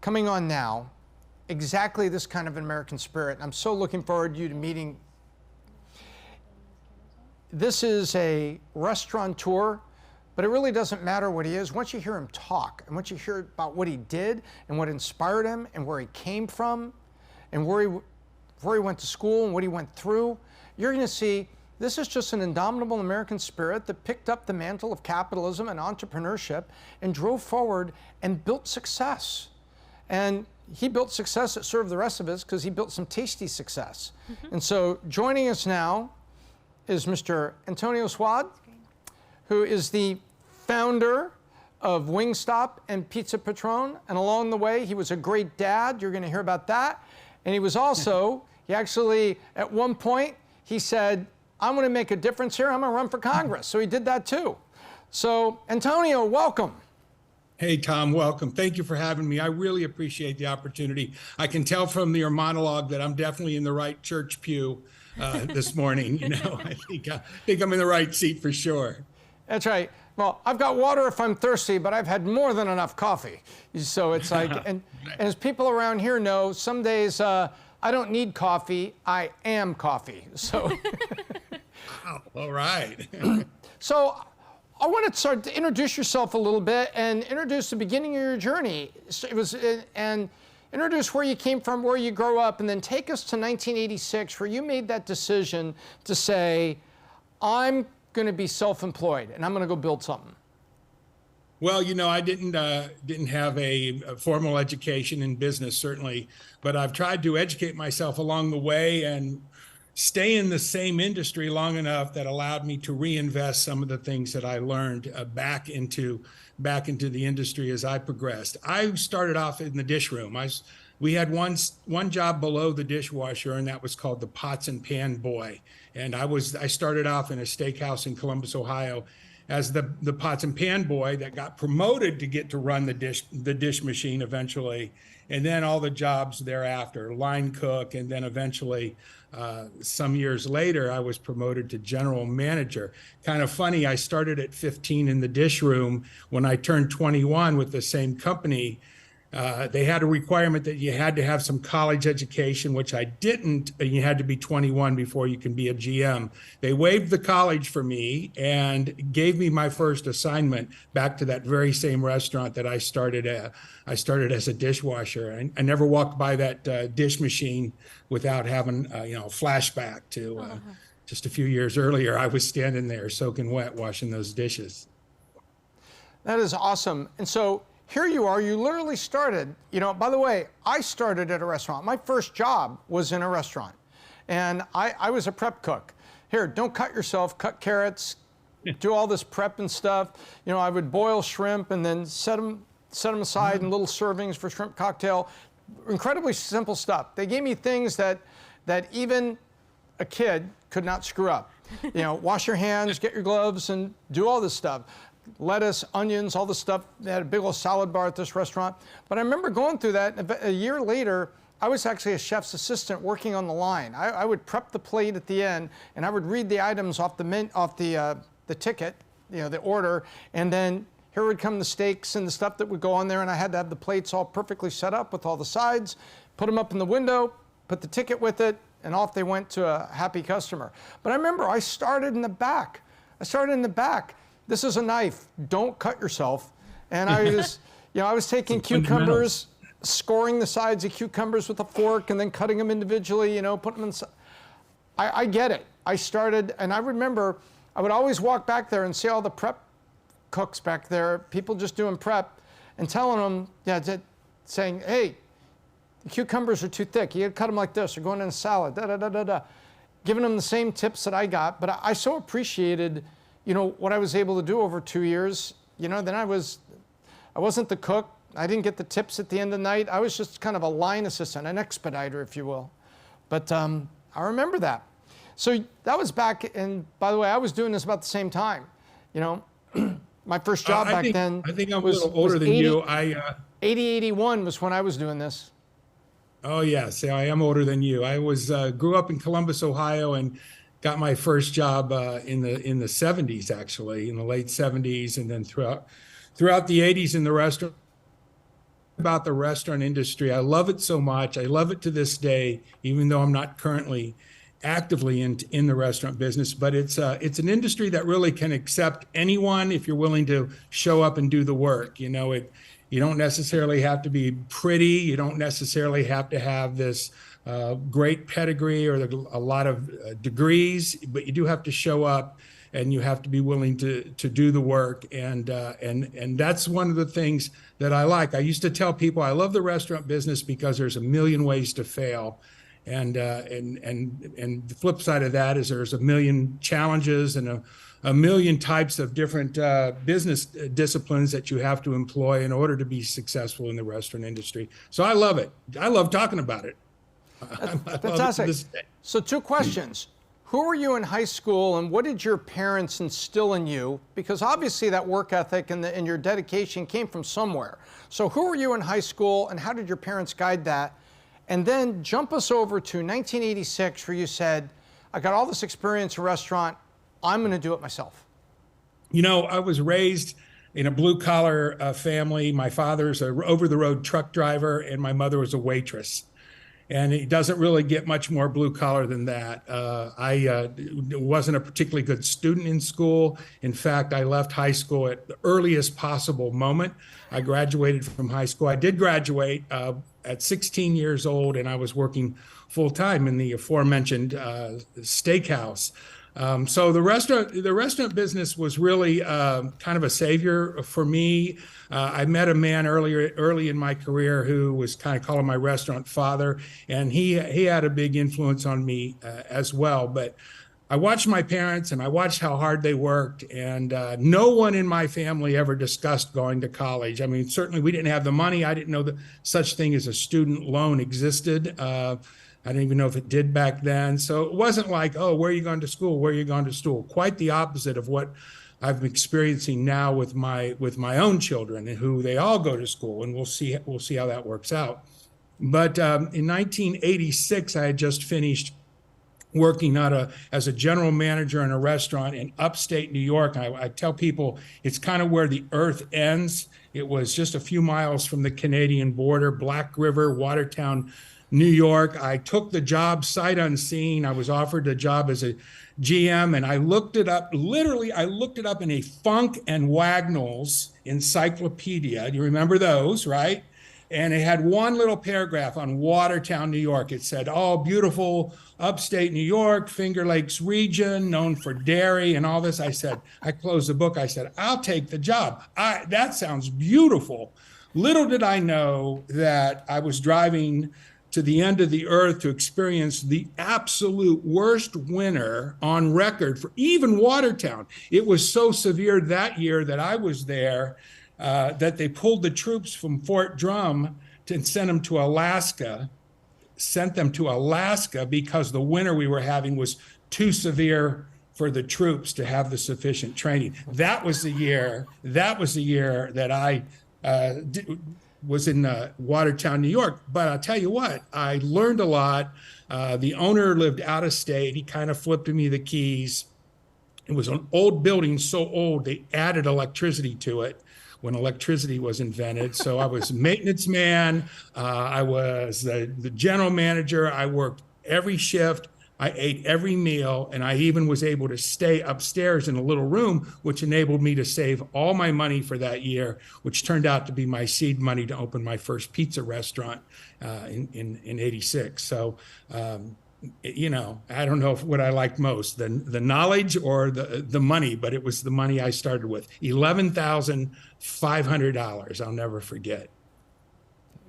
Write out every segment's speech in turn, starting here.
coming on now, exactly this kind of an American spirit. I'm so looking forward to you to meeting. This is a restaurateur, but it really doesn't matter what he is. Once you hear him talk, and once you hear about what he did and what inspired him and where he came from and where he went to school and what he went through, you're going to see this is just an indomitable American spirit that picked up the mantle of capitalism and entrepreneurship and drove forward and built success. And he built success that served the rest of us because he built some tasty success. And so joining us now is Mr. Antonio Swad, who is the founder of Wingstop and Pizza Patron. And along the way, he was a great dad. You're going to hear about that. And he was also, he actually, at one point, he said, I'm going to make a difference here. I'm going to run for Congress. So he did that too. So Antonio, welcome. Hey, Tom, welcome. Thank you for having me. I really appreciate the opportunity. I can tell from your monologue that I'm definitely in the right church pew this morning. You know, I think I'm in the right seat for sure. That's right. Well, I've got water if I'm thirsty, but I've had more than enough coffee. So it's like, and as people around here know, some days I don't need coffee, I am coffee. So, wow, all right. So I want to start to introduce yourself a little bit and introduce the beginning of your journey. And introduce where you came from, where you grew up, and then take us to 1986, where you made that decision to say, I'm going to be self-employed and I'm going to go build something. Well, you know, I didn't have a formal education in business, certainly, but I've tried to educate myself along the way and stay in the same industry long enough that allowed me to reinvest some of the things that I learned back into the industry as I progressed. I started off in the dish room. We had one job below the dishwasher, and that was called the pots and pan boy. And I started off in a steakhouse in Columbus, Ohio, as the pots and pan boy that got promoted to get to run the dish machine eventually, and then all the jobs thereafter, line cook, and then eventually some years later I was promoted to general manager. Kind of funny, I started at 15 in the dish room. When I turned 21 with the same company, they had a requirement that you had to have some college education, which I didn't, and you had to be 21 before you can be a GM. They waived the college for me and gave me my first assignment back to that very same restaurant that I started at. I started as a dishwasher. I never walked by that dish machine without having a flashback to just a few years earlier. I was standing there soaking wet washing those dishes. That is awesome. And so here you are, you literally started, by the way, I started at a restaurant. My first job was in a restaurant. And I was a prep cook. Here, don't cut yourself, cut carrots, do all this prep and stuff. I would boil shrimp and then set them aside in little servings for shrimp cocktail. Incredibly simple stuff. They gave me things that even a kid could not screw up. Wash your hands, get your gloves, and do all this stuff. Lettuce, onions, all the stuff. They had a big old salad bar at this restaurant. But I remember going through that. A year later, I was actually a chef's assistant working on the line. I would prep the plate at the end, and I would read the items off the ticket, the order, and then here would come the steaks and the stuff that would go on there, and I had to have the plates all perfectly set up with all the sides, put them up in the window, put the ticket with it, and off they went to a happy customer. But I remember I started in the back. This is a knife. Don't cut yourself. And I was, I was taking cucumbers, scoring the sides of cucumbers with a fork, and then cutting them individually, putting them in. I get it. I started, and I remember I would always walk back there and see all the prep cooks back there, people just doing prep, and telling them, saying, hey, the cucumbers are too thick. You got to cut them like this, or going in a salad, giving them the same tips that I got. But I so appreciated what I was able to do over 2 years. Then I wasn't the cook. I didn't get the tips at the end of the night. I was just kind of a line assistant, an expediter, if you will. But I remember that. So that was back, and by the way, I was doing this about the same time. My first job back then. I think I'm a little older than you. 81 was when I was doing this. Oh yeah, see, I am older than you. I grew up in Columbus, Ohio, and got my first job in the 70s, actually, in the late 70s, and then throughout the 80s in the restaurant about the restaurant industry. I love it so much. I love it to this day, even though I'm not currently actively in the restaurant business. But it's an industry that really can accept anyone if you're willing to show up and do the work. You know, you don't necessarily have to be pretty. You don't necessarily have to have this great pedigree or a lot of degrees, but you do have to show up and you have to be willing to do the work. And that's one of the things that I like. I used to tell people I love the restaurant business because there's a million ways to fail. And the flip side of that is there's a million challenges and a million types of different business disciplines that you have to employ in order to be successful in the restaurant industry. So I love it. I love talking about it. Fantastic. So 2 questions. Who were you in high school and what did your parents instill in you? Because obviously that work ethic and your dedication came from somewhere. So who were you in high school and how did your parents guide that? And then jump us over to 1986 where you said, I got all this experience in a restaurant, I'm going to do it myself. You know, I was raised in a blue collar family. My father's an over the road truck driver and my mother was a waitress. And it doesn't really get much more blue collar than that. I wasn't a particularly good student in school. In fact, I left high school at the earliest possible moment. I graduated from high school. I did graduate at 16 years old, and I was working full time in the aforementioned steakhouse. So the restaurant business was really kind of a savior for me. I met a man early in my career who was kind of calling my restaurant father, and he had a big influence on me as well. But I watched my parents and I watched how hard they worked, and no one in my family ever discussed going to college. I mean, certainly we didn't have the money. I didn't know that such thing as a student loan existed. I didn't even know if it did back then. So it wasn't like, oh, where are you going to school? Where are you going to school? Quite the opposite of what I'm experiencing now with my own children and who they all go to school. And we'll see how that works out. But in 1986, I had just finished working as a general manager in a restaurant in upstate New York. I tell people it's kind of where the earth ends. It was just a few miles from the Canadian border, Black River, Watertown, New York. I took the job sight unseen. I was offered a job as a GM, and I looked it up. Literally, I looked it up in a Funk and Wagnalls encyclopedia. Do you remember those, right? And it had one little paragraph on Watertown, New York. It said, oh, beautiful upstate New York, Finger Lakes region, known for dairy and all this. I closed the book. I said, I'll take the job. That sounds beautiful. Little did I know that I was driving to the end of the earth to experience the absolute worst winter on record for even Watertown. It was so severe that year that I was there that they pulled the troops from Fort Drum and sent them to Alaska because the winter we were having was too severe for the troops to have the sufficient training. That was the year that I was in Watertown, New York. But I'll tell you what, I learned a lot. The owner lived out of state. He kind of flipped me the keys. It was an old building, so old they added electricity to it when electricity was invented. So I was maintenance man. I was the general manager. I worked every shift. I ate every meal, and I even was able to stay upstairs in a little room, which enabled me to save all my money for that year, which turned out to be my seed money to open my first pizza restaurant in 86. So, you know, I don't know what I liked most, the knowledge or the money, but it was the money I started with, $11,500. I'll never forget.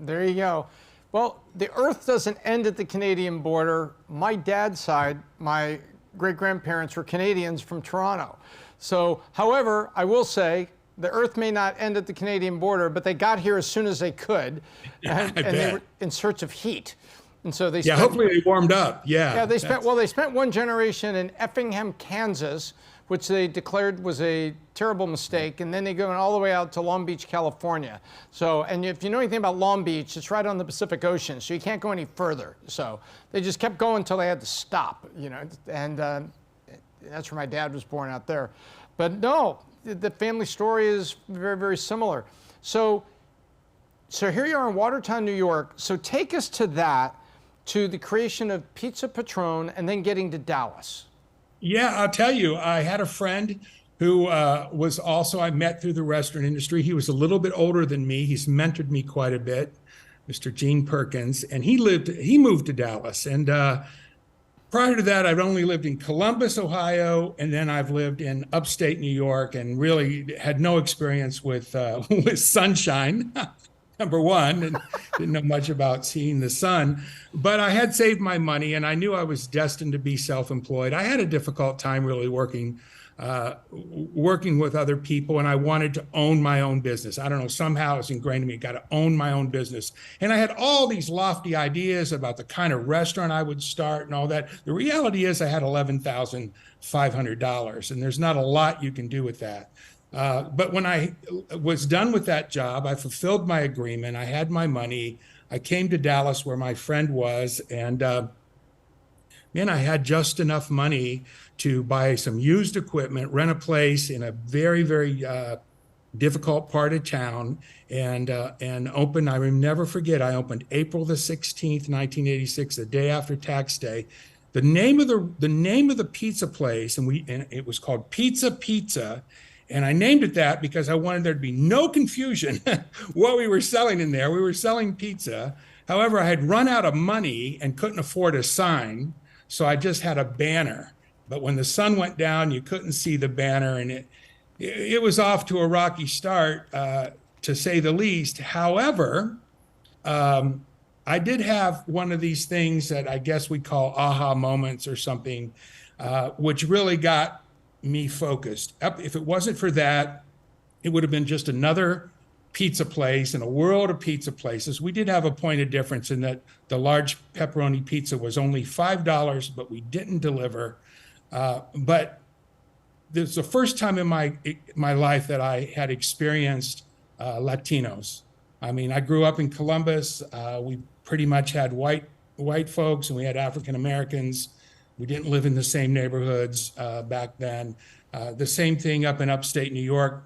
There you go. Well, the earth doesn't end at the Canadian border. My dad's side, my great-grandparents were Canadians from Toronto. So, however, I will say the earth may not end at the Canadian border, but they got here as soon as they could, and they were in search of heat. And so they hopefully they warmed up. Yeah, they spent one generation in Effingham, Kansas, which they declared was a terrible mistake, and then they go all the way out to Long Beach, California. So, and if you know anything about Long Beach, it's right on the Pacific Ocean, so you can't go any further. So they just kept going until they had to stop, you know, and that's where my dad was born, out there. But no, the family story is very, very similar. So So here you are in Watertown, New York. So take us to that, to the creation of Pizza Patron, and then getting to Dallas. Yeah, I'll tell you, I had a friend who was also, I met through the restaurant industry. He was a little bit older than me. He's mentored me quite a bit, Mr. Gene Perkins, and he moved to Dallas. And prior to that, I've only lived in Columbus, Ohio, and then I've lived in upstate New York, and really had no experience with with sunshine. Number one, and didn't know much about seeing the sun, but I had saved my money and I knew I was destined to be self-employed. I had a difficult time really working with other people, and I wanted to own my own business. I don't know, somehow it's ingrained in me, got to own my own business. And I had all these lofty ideas about the kind of restaurant I would start and all that. The reality is I had $11,500, and there's not a lot you can do with that. But when I was done with that job, I fulfilled my agreement. I had my money. I came to Dallas where my friend was, and man, I had just enough money to buy some used equipment, rent a place in a very, very difficult part of town, and open. I will never forget. I opened April the 16th, 1986, the day after tax day. The name of the pizza place, and it was called Pizza Pizza. And I named it that because I wanted there to be no confusion what we were selling in there. We were selling pizza. However, I had run out of money and couldn't afford a sign, so I just had a banner. But when the sun went down, you couldn't see the banner, and it was off to a rocky start, to say the least. However, I did have one of these things that I guess we call aha moments or something, which really got me focused. If it wasn't for that, it would have been just another pizza place in a world of pizza places. We did have a point of difference in that the large pepperoni pizza was only $5, but we didn't deliver. But this is the first time in my life that I had experienced Latinos. I mean, I grew up in Columbus. We pretty much had white folks, and we had African Americans. We didn't live in the same neighborhoods back then. The same thing up in upstate New York,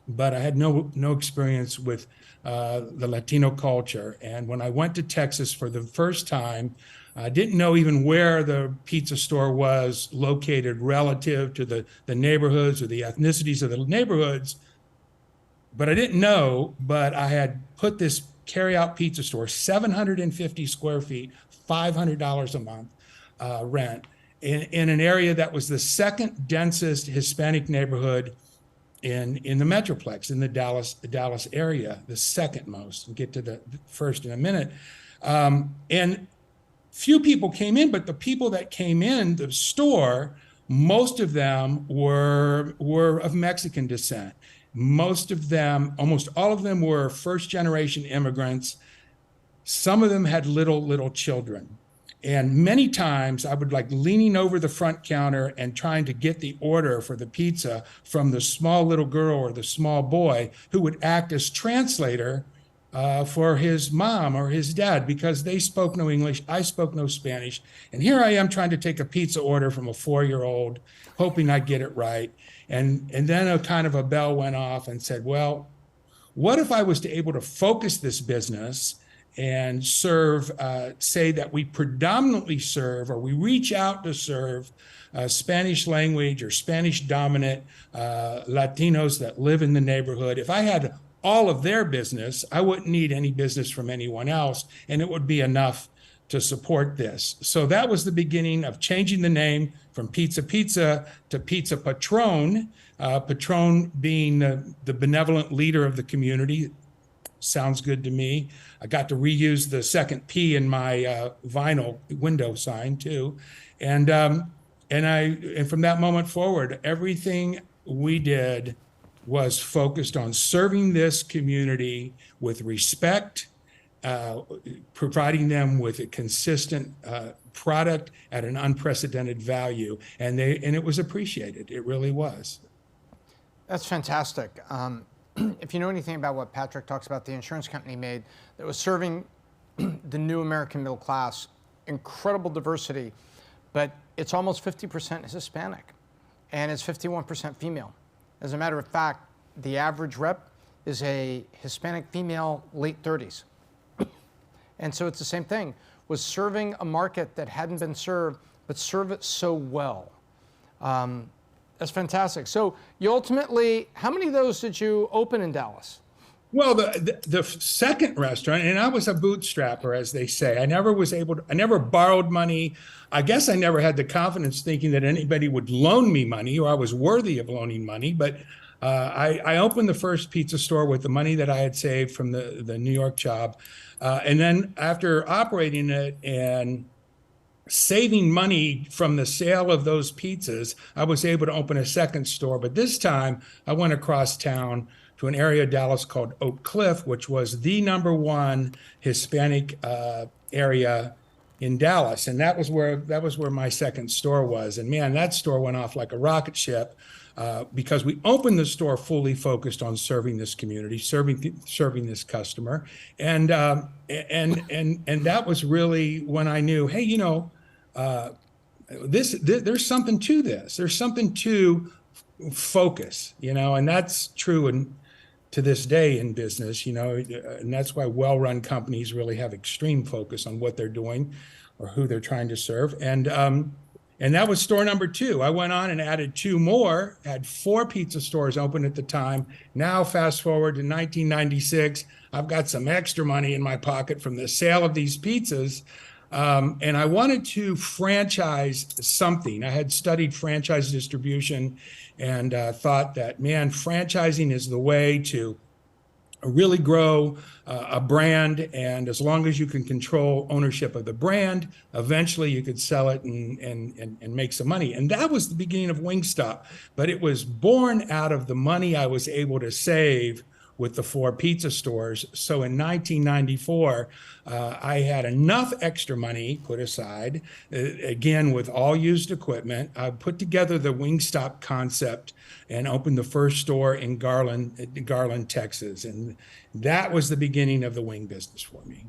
but I had no experience with the Latino culture. And when I went to Texas for the first time, I didn't know even where the pizza store was located relative to the neighborhoods or the ethnicities of the neighborhoods. But I didn't know, but I had put this carry-out pizza store, 750 square feet, $500 a month. Rent in an area that was the second densest Hispanic neighborhood in the Metroplex, in the Dallas area, the second most. We'll get to the first in a minute. And few people came in, but the people that came in the store, most of them were of Mexican descent. Most of them, almost all of them, were first generation immigrants. Some of them had little children. And many times I would like leaning over the front counter and trying to get the order for the pizza from the small little girl or the small boy who would act as translator for his mom or his dad, because they spoke no English, I spoke no Spanish. And here I am trying to take a pizza order from a 4-year-old, hoping I'd get it right. And then a kind of a bell went off and said, well, what if I was able to focus this business and serve, say that we predominantly serve, or we reach out to serve Spanish language or Spanish dominant Latinos that live in the neighborhood. If I had all of their business, I wouldn't need any business from anyone else, and it would be enough to support this. So that was the beginning of changing the name from Pizza Pizza to Pizza Patron, Patron being the benevolent leader of the community. Sounds good to me. I got to reuse the second P in my vinyl window sign too. And from that moment forward, everything we did was focused on serving this community with respect, providing them with a consistent product at an unprecedented value. And it was appreciated. It really was. That's fantastic. If you know anything about what Patrick talks about, the insurance company made that was serving the new American middle class, incredible diversity, but it's almost 50% Hispanic and it's 51% female. As a matter of fact, the average rep is a Hispanic female, late 30s. And so it's the same thing, was serving a market that hadn't been served, but serve it so well. That's fantastic. So you ultimately, how many of those did you open in Dallas? Well, the second restaurant, and I was a bootstrapper, as they say. I never borrowed money. I guess I never had the confidence thinking that anybody would loan me money or I was worthy of loaning money. But I opened the first pizza store with the money that I had saved from the New York job. And then after operating it and saving money from the sale of those pizzas, I was able to open a second store. But this time I went across town to an area of Dallas called Oak Cliff, which was the #1 Hispanic area in Dallas. And that was where my second store was. And man, that store went off like a rocket ship because we opened the store fully focused on serving this community, serving this customer. And that was really when I knew, hey, there's something to this. There's something to focus, and that's true to this day in business, and that's why well-run companies really have extreme focus on what they're doing or who they're trying to serve. And that was store number 2. I went on and added 2 more, had 4 pizza stores open at the time. Now, fast forward to 1996, I've got some extra money in my pocket from the sale of these pizzas. And I wanted to franchise something. I had studied franchise distribution and thought that, man, franchising is the way to really grow a brand. And as long as you can control ownership of the brand, eventually you could sell it and make some money. And that was the beginning of Wingstop. But it was born out of the money I was able to save with the 4 pizza stores. So in 1994, I had enough extra money put aside, again, with all used equipment. I put together the Wingstop concept and opened the first store in Garland, Texas. And that was the beginning of the wing business for me.